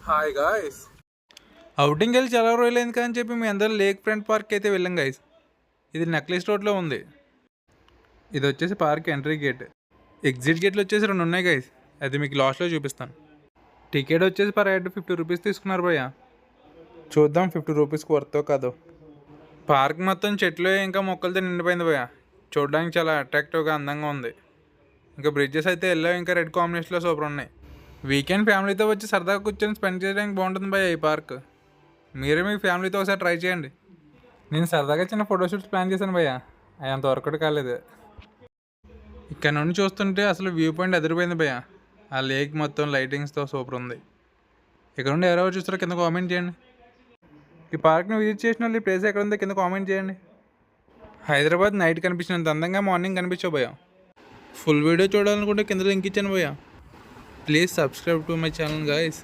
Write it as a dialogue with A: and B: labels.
A: Hi guys. Outing వెళ్ళి చాలా రోజులైంది కానీ చెప్పి మీ అందరూ లేక్ ఫ్రంట్ పార్క్ అయితే వెళ్ళాం గైస్. ఇది నెక్లెస్ రోడ్లో ఉంది. ఇది వచ్చేసి పార్క్ ఎంట్రీ గేట్. ఎగ్జిట్ గేట్లు వచ్చేసి 2 ఉన్నాయి గైస్. అది మీకు లాస్ట్లో చూపిస్తాను. టికెట్ వచ్చేసి పర్ హెడ్ 50 రూపీస్ తీసుకున్నారు భయ్య. చూద్దాం 50 రూపీస్కి వర్తో కాదో. పార్క్ మొత్తం చెట్లు ఇంకా మొక్కలతో నిండిపోయింది భయ్య. చూడడానికి చాలా అట్రాక్టివ్గా అందంగా ఉంది. ఇంకా బ్రిడ్జెస్ అయితే ఎల్లో ఇంకా రెడ్ కాంబినేషన్లో సూపర్ ఉన్నాయి. వీకెండ్ ఫ్యామిలీతో వచ్చి సరదాగా కూర్చొని స్పెండ్ చేయడానికి బాగుంటుంది భయ్య ఈ పార్క్. మీరే మీ ఫ్యామిలీతో ఒకసారి ట్రై చేయండి. నేను సరదాగా చిన్న ఫోటోషూట్స్ ప్లాన్ చేశాను భయ్య. అవి అంత వర్కౌట్ కాలేదు. ఇక్కడ నుండి చూస్తుంటే అసలు వ్యూ పాయింట్ ఎదిరిపోయింది భయ్య. ఆ లేక్ మొత్తం లైటింగ్స్తో సూపర్ ఉంది. ఇక్కడ నుండి ఎవరెవరు చూస్తారో కింద కామెంట్ చేయండి. ఈ పార్క్ని విజిట్ చేసిన వాళ్ళు ఈ ప్లేస్ ఎక్కడ ఉందో కింద కామెంట్ చేయండి. హైదరాబాద్ నైట్ కనిపించినంత అందంగా మార్నింగ్ కనిపించావు భయ్య. ఫుల్ వీడియో చూడాలనుకుంటే కింద లింక్ ఇచ్చాను భయ్య. Please subscribe to my channel guys.